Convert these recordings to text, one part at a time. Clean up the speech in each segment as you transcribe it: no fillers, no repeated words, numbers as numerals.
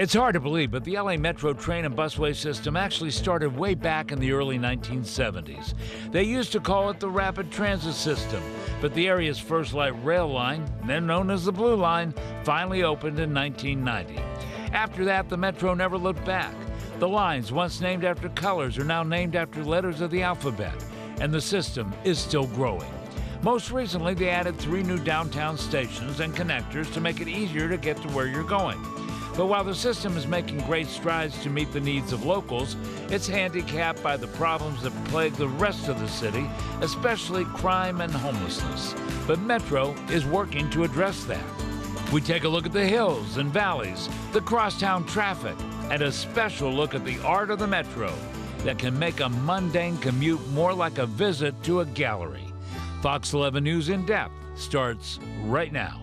It's hard to believe, but the LA Metro train and busway system actually started way back in the early 1970s. They used to call it the Rapid Transit System, but the area's first light rail line, then known as the Blue Line, finally opened in 1990. After that, the Metro never looked back. The lines, once named after colors, are now named after letters of the alphabet, and the system is still growing. Most recently, they added 3 new downtown stations and connectors to make it easier to get to where you're going. But while the system is making great strides to meet the needs of locals, it's handicapped by the problems that plague the rest of the city, especially crime and homelessness. But Metro is working to address that. We take a look at the hills and valleys, the crosstown traffic, and a special look at the art of the Metro that can make a mundane commute more like a visit to a gallery. Fox 11 News in Depth starts right now.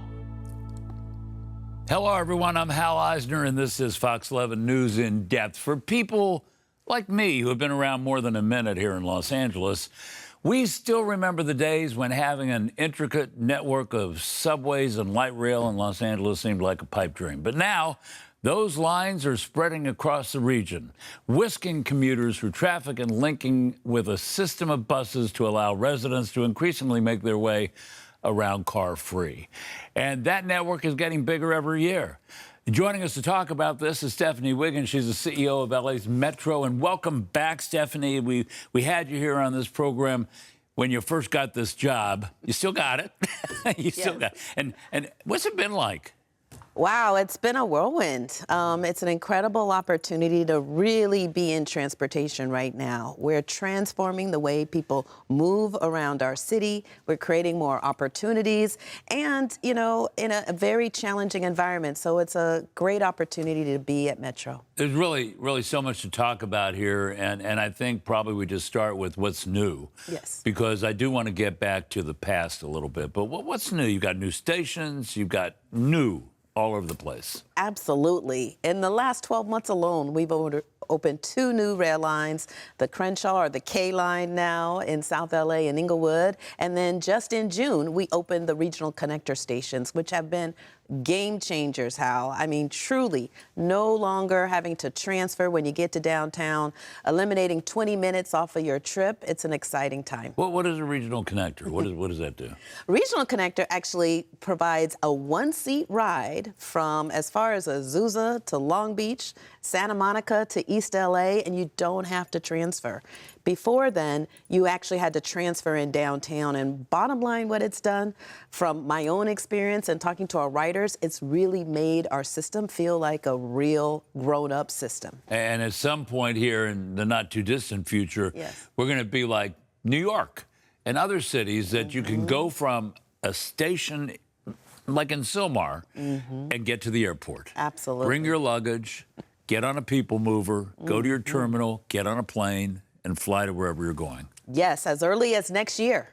Hello, everyone. I'm Hal Eisner, and this is Fox 11 News in Depth. For people like me who have been around more than a minute here in Los Angeles, we still remember the days when having an intricate network of subways and light rail in Los Angeles seemed like a pipe dream. But now, those lines are spreading across the region, whisking commuters through traffic and linking with a system of buses to allow residents to increasingly make their way around car-free. And that network is getting bigger every year. Joining us to talk about this is Stephanie Wiggins. She's the CEO of LA's Metro. And welcome back, Stephanie. We had you here on this program when you first got this job. You still got it. Still got it. And what's it been like? Wow, it's been a whirlwind. It's an incredible opportunity to really be in transportation right now. We're transforming the way people move around our city. We're creating more opportunities and, you know, in a very challenging environment. So it's a great opportunity to be at Metro. There's really so much to talk about here. And I think probably we just start with what's new. Yes. Because I do want to get back to the past a little bit. But what's new? You've got new stations. You've got new all over the place. Absolutely. In the last 12 months alone, we've opened 2 new rail lines, the Crenshaw, or the K line now in South LA and Inglewood. And then just in June, we opened the regional connector stations, which have been game changers, Hal. I mean, truly, no longer having to transfer when you get to downtown, eliminating 20 minutes off of your trip. It's an exciting time. What is a regional connector? What does that do? Regional connector actually provides a 1-seat ride from as far as Azusa to Long Beach, Santa Monica to East LA, and you don't have to transfer. Before then, you actually had to transfer in downtown. And bottom line, what it's done, from my own experience and talking to our writers, it's really made our system feel like a real grown-up system. And at some point here in the not-too-distant future, yes, we're going to be like New York and other cities that you can go from a station like in Sylmar and get to the airport. Absolutely. Bring your luggage, get on a people mover, go to your terminal, get on a plane, and fly to wherever you're going. Yes, as early as next year.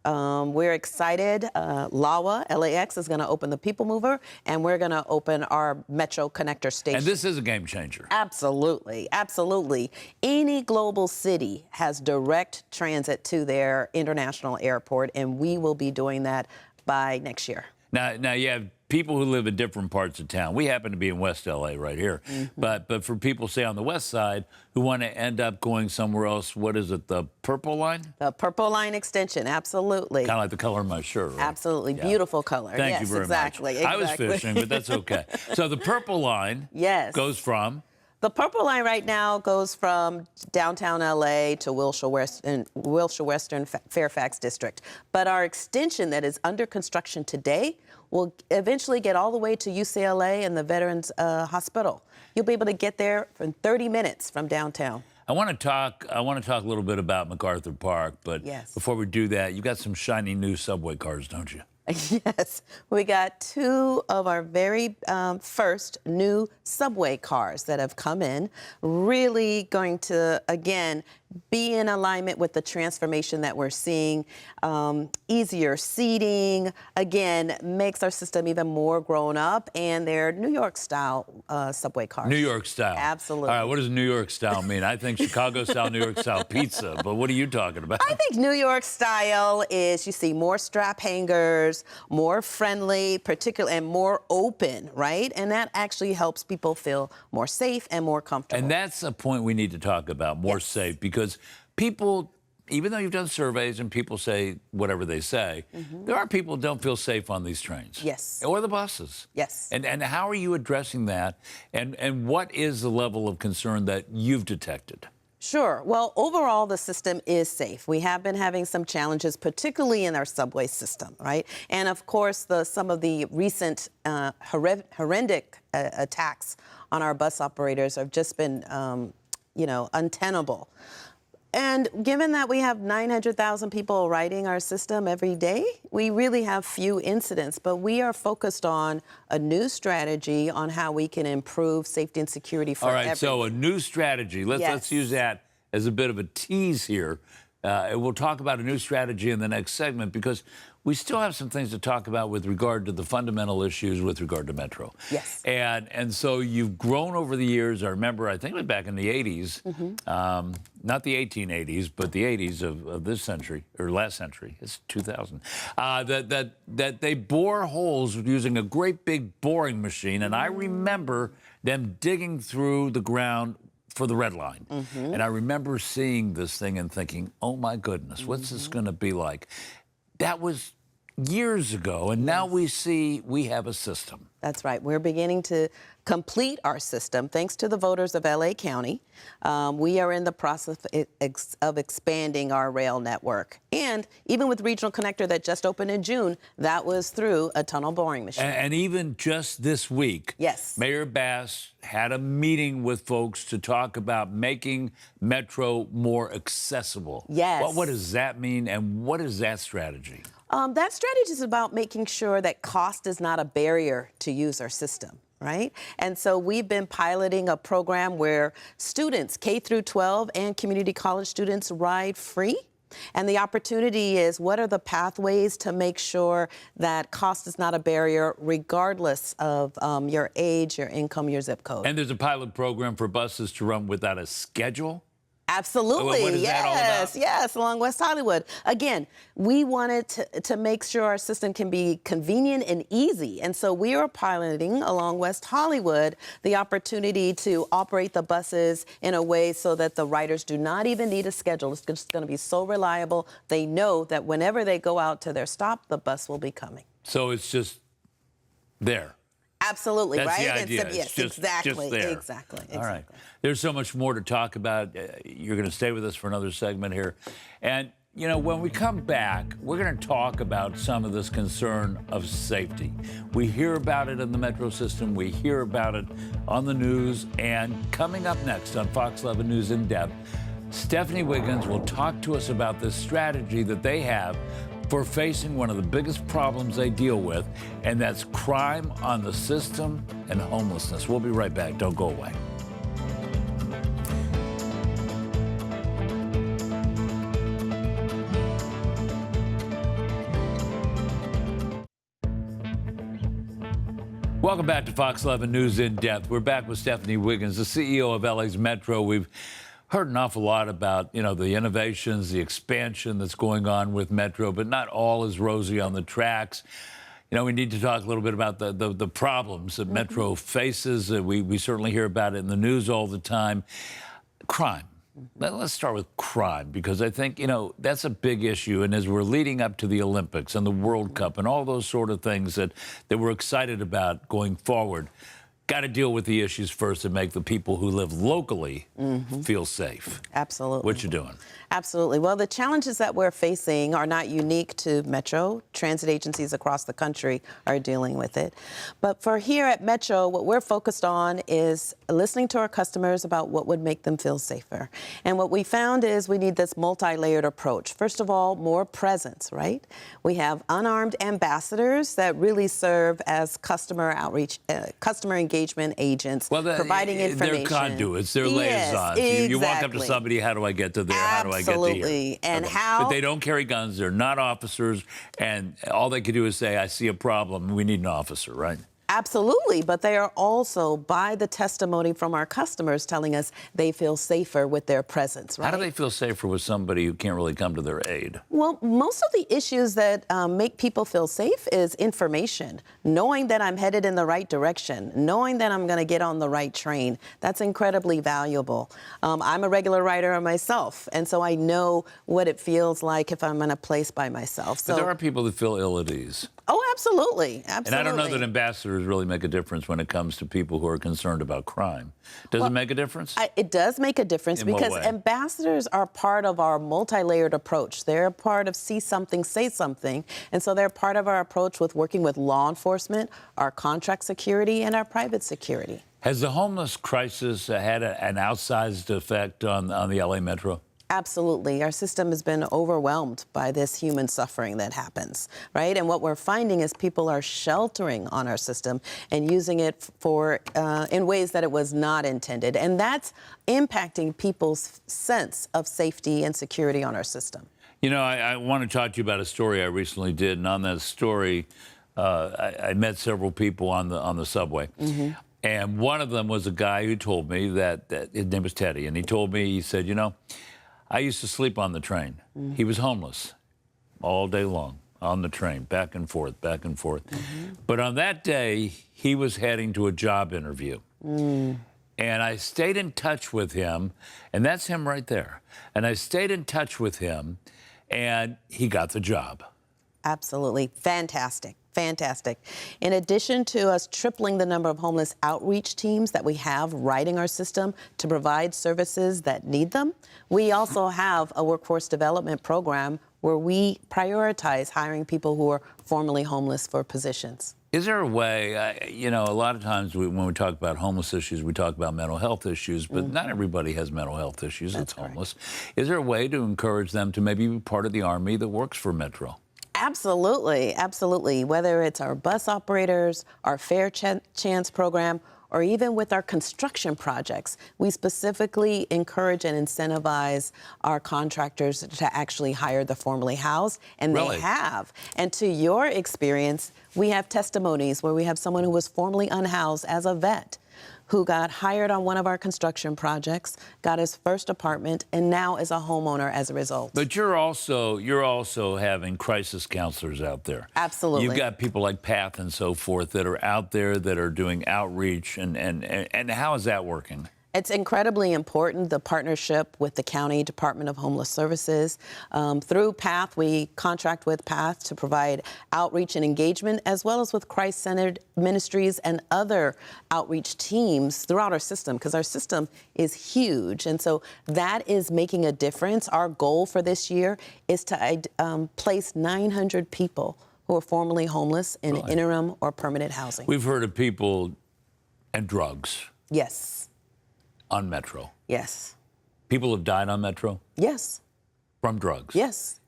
We're excited. LAX is going to open the People Mover, and we're going to open our Metro Connector station. And this is a game changer. Absolutely, absolutely. Any global city has direct transit to their international airport, and we will be doing that by next year. Now you have people who live in different parts of town. We happen to be in West LA right here. But for people, say, on the west side who want to end up going somewhere else, what is it, the Purple Line? The Purple Line extension, absolutely. Kind of like the color of my shirt, right? Absolutely. Yeah. Beautiful color. Thank you very exactly, much. Exactly. I was fishing, but that's okay. So the Purple Line goes from? The Purple Line right now goes from downtown LA to Wilshire Western Fairfax District. But our extension that is under construction today will eventually get all the way to UCLA and the Veterans Hospital. You'll be able to get there in 30 minutes from downtown. I want to talk a little bit about MacArthur Park, but before we do that, you got some shiny new subway cars, don't you? Yes, we got 2 of our very first new subway cars that have come in, really going to, again, be in alignment with the transformation that we're seeing. Easier seating, again, makes our system even more grown up, and they're New York style subway cars. New York style. Absolutely. All right, what does New York style mean? I think Chicago style, New York style pizza, but what are you talking about? I think New York style is, you see more strap hangers, more friendly, and more open, right? And that actually helps people feel more safe and more comfortable. And that's a point we need to talk about, more safe, because people, even though you've done surveys and people say whatever they say, there are people who don't feel safe on these trains. Yes. Or the buses. Yes. And how are you addressing that? And what is the level of concern that you've detected? Sure. Well, overall, the system is safe. We have been having some challenges, particularly in our subway system, right? And of course, some of the recent horrendous attacks on our bus operators have just been, untenable. And given that we have 900,000 people riding our system every day, we really have few incidents, but we are focused on a new strategy on how we can improve safety and security for everyone. All right, so a new strategy. Let's use that as a bit of a tease here. We'll talk about a new strategy in the next segment because we still have some things to talk about with regard to the fundamental issues with regard to Metro. Yes. And so you've grown over the years. I remember, I think it was back in the 80s, not the 1880s, but the 80s of this century, or last century, it's 2000, that they bore holes using a great big boring machine. And I remember them digging through the ground for the Red Line. And I remember seeing this thing and thinking, oh my goodness, what's this going to be like? That was years ago, and now we see we have a system. That's right. We're beginning to complete our system thanks to the voters of LA County. We are in the process of expanding our rail network. And even with Regional Connector that just opened in June, that was through a tunnel boring machine. And even just this week, Mayor Bass had a meeting with folks to talk about making Metro more accessible. Yes. What does that mean, and what is that strategy? That strategy is about making sure that cost is not a barrier to use our system, right? And so we've been piloting a program where students, K through 12 and community college students, ride free. And the opportunity is, what are the pathways to make sure that cost is not a barrier regardless of your age, your income, your zip code? And there's a pilot program for buses to run without a schedule? Absolutely. What is that all about? Yes, along West Hollywood. Again, we wanted to make sure our system can be convenient and easy. And so we are piloting along West Hollywood the opportunity to operate the buses in a way so that the riders do not even need a schedule. It's just going to be so reliable. They know that whenever they go out to their stop, the bus will be coming. So it's just there. Absolutely, That's right? the idea. Yes, It's just exactly. there. Exactly. All right. There's so much more to talk about. You're going to stay with us for another segment here. And, when we come back, we're going to talk about some of this concern of safety. We hear about it in the Metro system. We hear about it on the news. And coming up next on Fox 11 News In Depth, Stephanie Wiggins will talk to us about this strategy that they have for facing one of the biggest problems they deal with, and that's crime on the system and homelessness. We'll be right back. Don't go away. Welcome back to Fox 11 News In Depth. We're back with Stephanie Wiggins, the CEO of LA's Metro. We've heard an awful lot about, the innovations, the expansion that's going on with Metro, but not all is rosy on the tracks. We need to talk a little bit about the problems that Metro faces. We certainly hear about it in the news all the time. Crime. Let's start with crime, because I think, that's a big issue. And as we're leading up to the Olympics and the World Cup and all those sort of things that we're excited about going forward, got to deal with the issues first and make the people who live locally feel safe. Absolutely. What you doing? Absolutely. Well, the challenges that we're facing are not unique to Metro. Transit agencies across the country are dealing with it. But for here at Metro, what we're focused on is listening to our customers about what would make them feel safer. And what we found is we need this multi-layered approach. First of all, more presence, right? We have unarmed ambassadors that really serve as customer outreach, customer engagement engagement agents, Well, providing information. They're conduits. They're Yes, liaisons. exactly. You walk up to somebody, how do I get to there? How do I get to here? Absolutely. And Okay. how... But they don't carry guns. They're not officers. And all they can do is say, I see a problem. We need an officer, right? Absolutely, but they are also, by the testimony from our customers, telling us they feel safer with their presence, right? How do they feel safer with somebody who can't really come to their aid? Well, most of the issues that make people feel safe is information, knowing that I'm headed in the right direction, knowing that I'm going to get on the right train. That's incredibly valuable. I'm a regular rider myself, and so I know what it feels like if I'm in a place by myself. So But there are people that feel ill at ease. Oh, absolutely. Absolutely. And I don't know that ambassadors really make a difference when it comes to people who are concerned about crime. Does it make a difference? It does make a difference In what because way? ambassadors are part of our multi-layered approach. They're part of see something, say something. And so they're part of our approach with working with law enforcement, our contract security, and our private security. Has the homeless crisis had an outsized effect on the LA Metro? Absolutely. Our system has been overwhelmed by this human suffering that happens, right? And what we're finding is people are sheltering on our system and using it for in ways that it was not intended. And that's impacting people's sense of safety and security on our system. You know, I want to talk to you about a story I recently did. And on that story, I met several people on the subway. Mm-hmm. And one of them was a guy who told me that his name was Teddy. And he told me, he said, you know, I used to sleep on the train. Mm-hmm. He was homeless all day long on the train, back and forth, back and forth. Mm-hmm. But on that day, he was heading to a job interview. Mm. And I stayed in touch with him, and that's him right there. And I stayed in touch with him, and he got the job. Absolutely. Fantastic. Fantastic. In addition to us tripling the number of homeless outreach teams that we have riding our system to provide services that need them, we also have a workforce development program where we prioritize hiring people who are formerly homeless for positions. Is there a way, you know, a lot of times when we talk about homeless issues, we talk about mental health issues, but not everybody has mental health issues that's homeless. Is there a way to encourage them to maybe be part of the Army that works for Metro? Absolutely, absolutely. Whether it's our bus operators, our Fair Chance program, or even with our construction projects, we specifically encourage and incentivize our contractors to actually hire the formerly housed, and Really? they have. And to your experience, we have testimonies where we have someone who was formerly unhoused as a vet, who got hired on one of our construction projects, got his first apartment, and now is a homeowner as a result. But you're also having crisis counselors out there. Absolutely. You've got people like Path and so forth that are out there that are doing outreach, and how is that working? It's incredibly important, the partnership with the County Department of Homeless Services. Through PATH, we contract with PATH to provide outreach and engagement, as well as with Christ-centered ministries and other outreach teams throughout our system, because our system is huge. And so that is making a difference. Our goal for this year is to place 900 people who are formerly homeless in interim or permanent housing. We've heard of people and drugs. Yes. On Metro. Yes. People have died on Metro? Yes. From drugs? Yes.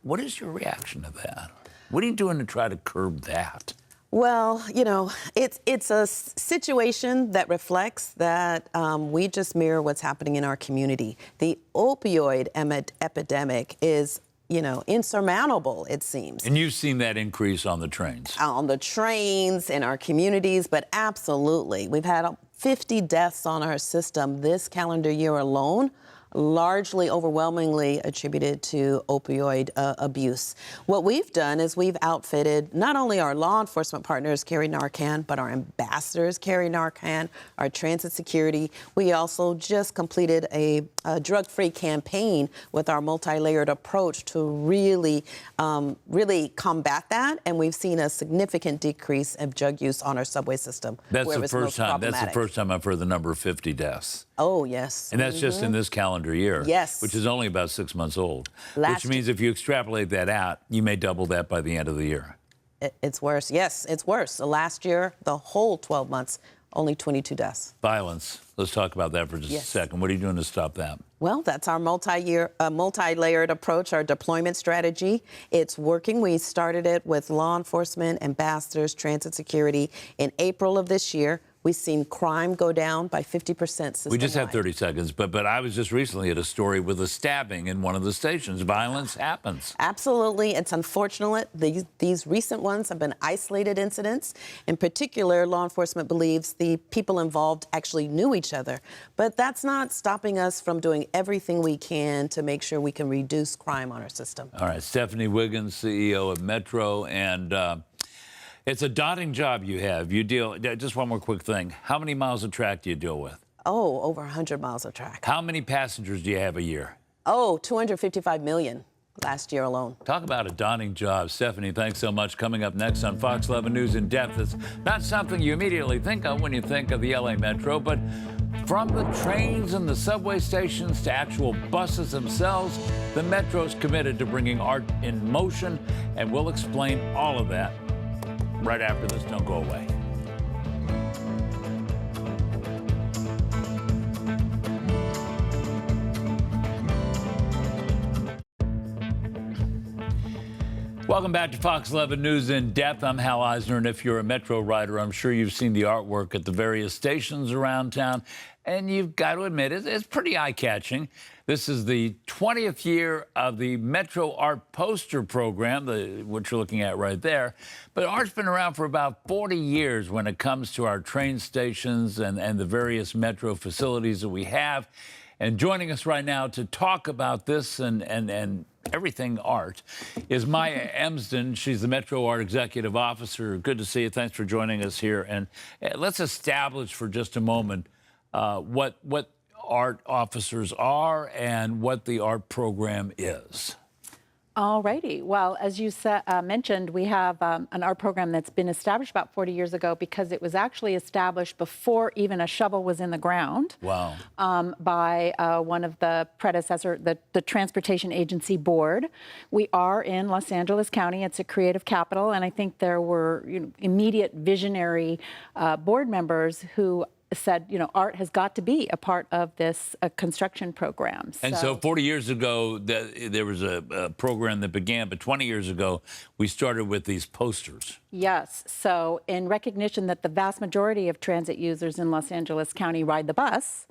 What is your reaction to that? What are you doing to try to curb that? Well, you know, it's a situation that reflects that we just mirror what's happening in our community. The opioid epidemic is, you know, insurmountable, it seems. And you've seen that increase on the trains? On the trains, in our communities, but absolutely. We've had 50 deaths on our system this calendar year alone, largely overwhelmingly attributed to opioid abuse. What we've done is we've outfitted not only our law enforcement partners carry Narcan, but our ambassadors carry Narcan, our transit security. We also just completed a drug-free campaign with our multi-layered approach to really combat that, and we've seen a significant decrease of drug use on our subway system. That's the first time. That's the first time I've heard the number of 50 deaths. Oh, yes. And that's just in this calendar year. Yes. Which is only about 6 months old. Which means if you extrapolate that out, you may double that by the end of the year. It's worse. Yes, it's worse. Last year, the whole 12 months, only 22 deaths. Violence. Let's talk about that for just a second. What are you doing to stop that? Well, that's our multi-layered approach, our deployment strategy. It's working. We started it with law enforcement, ambassadors, transit security in April of this year. We've seen crime go down by 50% system-wide. We just have 30 seconds, but I was just recently at a story with a stabbing in one of the stations. Violence happens. Absolutely. It's unfortunate. These recent ones have been isolated incidents. In particular, law enforcement believes the people involved actually knew each other. But that's not stopping us from doing everything we can to make sure we can reduce crime on our system. All right. Stephanie Wiggins, CEO of Metro, and it's a daunting job you have. You deal, just one more quick thing. How many miles of track do you deal with? Oh, over 100 miles of track. How many passengers do you have a year? Oh, 255 million last year alone. Talk about a daunting job. Stephanie, thanks so much. Coming up next on Fox 11 News in Depth. It's not something you immediately think of when you think of the LA Metro, but from the trains and the subway stations to actual buses themselves, the Metro's committed to bringing art in motion, and we'll explain all of that right after this. Don't go away. Welcome back to Fox 11 News in Depth. I'm Hal Eisner, and if you're a Metro rider, I'm sure you've seen the artwork at the various stations around town, and you've got to admit it's pretty eye-catching. This is the 20th year of the Metro Art Poster Program, which you're looking at right there. But art's been around for about 40 years when it comes to our train stations and the various Metro facilities that we have. And joining us right now to talk about this and everything art is Maya Emsden. She's the Metro Art Executive Officer. Good to see you. Thanks for joining us here. And let's establish for just a moment what art officers are and what the art program is. All righty. Well, as you mentioned, we have an art program that's been established about 40 years ago because it was actually established before even a shovel was in the ground. Wow. By one of the predecessor, the Transportation Agency Board. We are in Los Angeles County. It's a creative capital, and I think there were immediate visionary board members who said, art has got to be a part of this construction program. And so 40 years ago, there was a program that began, but 20 years ago, we started with these posters. Yes. So in recognition that the vast majority of transit users in Los Angeles County ride the bus,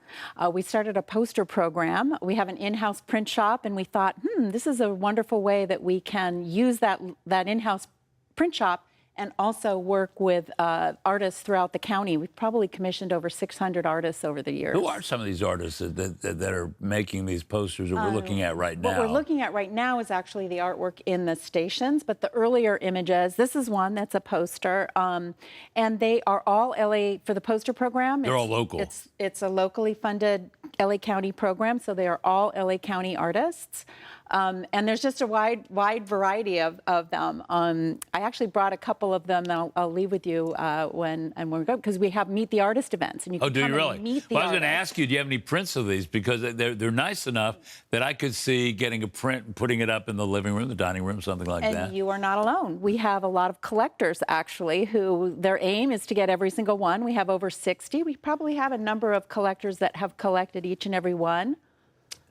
we started a poster program. We have an in-house print shop, and we thought, this is a wonderful way that we can use that in-house print shop and also work with artists throughout the county. We've probably commissioned over 600 artists over the years. Who are some of these artists that are making these posters that we're looking at right now? What we're looking at right now is actually the artwork in the stations, but the earlier images, this is one that's a poster, and they are all LA, for the poster program. They're all local. It's a locally funded LA County program, so they are all LA County artists. And there's just a wide variety of them. I actually brought a couple of them that I'll leave with you when we go, because we have Meet the Artist events. And you can do you come really? And meet the well, I was going to artist. ask you, do you have any prints of these? Because they're nice enough that I could see getting a print and putting it up in the living room, the dining room, something like that. And you are not alone. We have a lot of collectors, actually, who their aim is to get every single one. We have over 60. We probably have a number of collectors that have collected each and every one.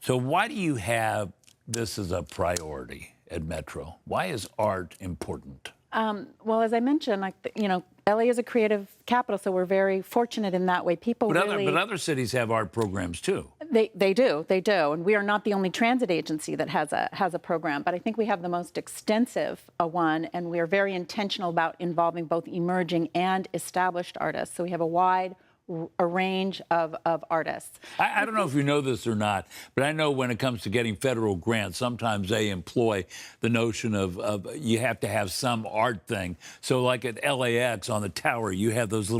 So why do you have this as a priority at Metro? Why is art important? Well, as I mentioned, LA is a creative capital, so we're very fortunate in that way. But other cities have art programs too. They do, and we are not the only transit agency that has a program, but I think we have the most extensive one, and we are very intentional about involving both emerging and established artists. So we have a range of artists. I don't know if you know this or not, but I know when it comes to getting federal grants, sometimes they employ the notion of you have to have some art thing. So like at LAX on the tower, you have those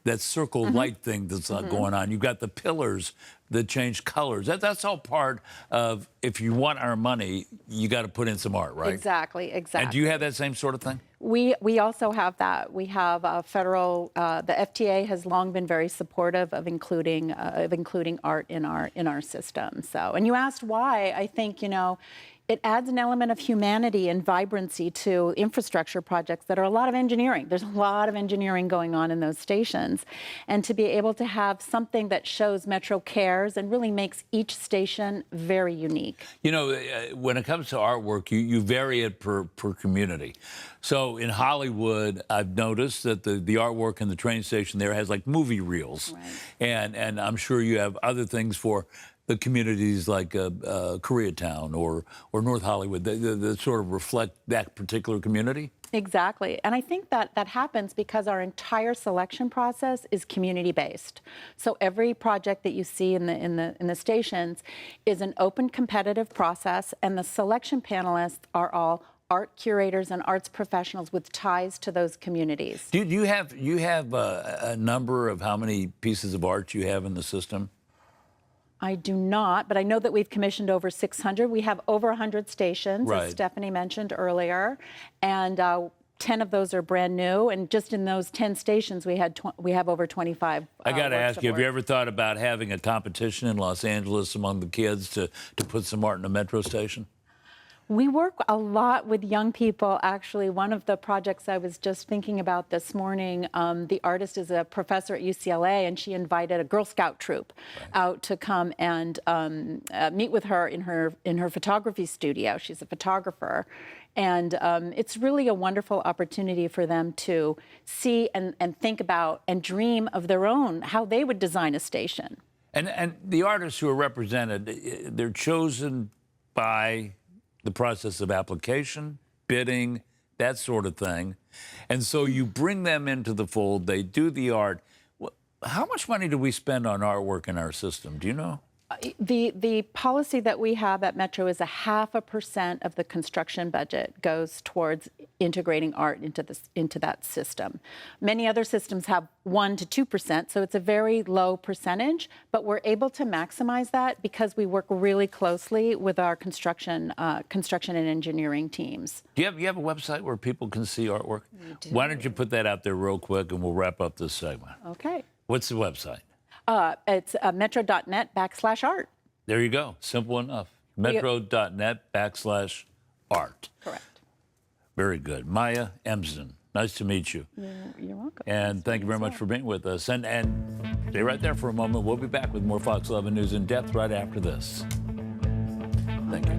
that circle light thing that's going on. You've got the pillars that change colors. That's all part of, if you want our money, you got to put in some art, right? Exactly. And do you have that same sort of thing? We also have that. We have the FTA has long been very supportive of including art in our system. So, and you asked why. I think It adds an element of humanity and vibrancy to infrastructure projects that are a lot of engineering. There's a lot of engineering going on in those stations. And to be able to have something that shows Metro cares and really makes each station very unique. You know, when it comes to artwork, you vary it per community. So in Hollywood, I've noticed that the artwork in the train station there has like movie reels. Right. And I'm sure you have other things for the communities like Koreatown or North Hollywood that sort of reflect that particular community? Exactly. And I think that happens because our entire selection process is community-based. So every project that you see in the stations is an open competitive process, and the selection panelists are all art curators and arts professionals with ties to those communities. Do you have a number of how many pieces of art you have in the system? I do not, but I know that we've commissioned over 600. We have over 100 stations, Right. as Stephanie mentioned earlier, and 10 of those are brand new. And just in those 10 stations, we have over 25. I got to works ask of you, have you art. ever thought about having a competition in Los Angeles among the kids to put some art in a metro station? We work a lot with young people. Actually, one of the projects I was just thinking about this morning, the artist is a professor at UCLA, and she invited a Girl Scout troop out to come and meet with her in her photography studio. She's a photographer. And it's really a wonderful opportunity for them to see and think about and dream of their own, how they would design a station. And the artists who are represented, they're chosen by the process of application, bidding, that sort of thing. And so you bring them into the fold, they do the art. How much money do we spend on artwork in our system? Do you know? The policy that we have at Metro is 0.5% of the construction budget goes towards integrating art into that system. Many other systems have 1 to 2%, so it's a very low percentage, but we're able to maximize that because we work really closely with our construction and engineering teams. Do you have a website where people can see artwork? Why don't you put that out there real quick and we'll wrap up this segment. Okay. What's the website? It's metro.net/art. There you go. Simple enough. Metro.net/art. Correct. Very good. Maya Emsden, nice to meet you. You're welcome. And thank you very much for being with us. And stay right there for a moment. We'll be back with more Fox 11 News in depth right after this. Thank you.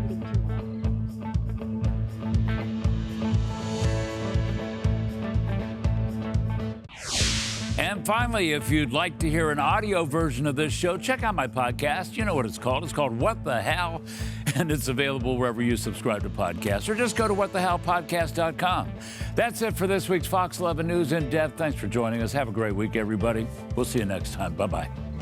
And finally, if you'd like to hear an audio version of this show, check out my podcast. You know what it's called. It's called What the Hell? And it's available wherever you subscribe to podcasts. Or just go to whatthehellpodcast.com. That's it for this week's Fox 11 News in depth. Thanks for joining us. Have a great week, everybody. We'll see you next time. Bye-bye.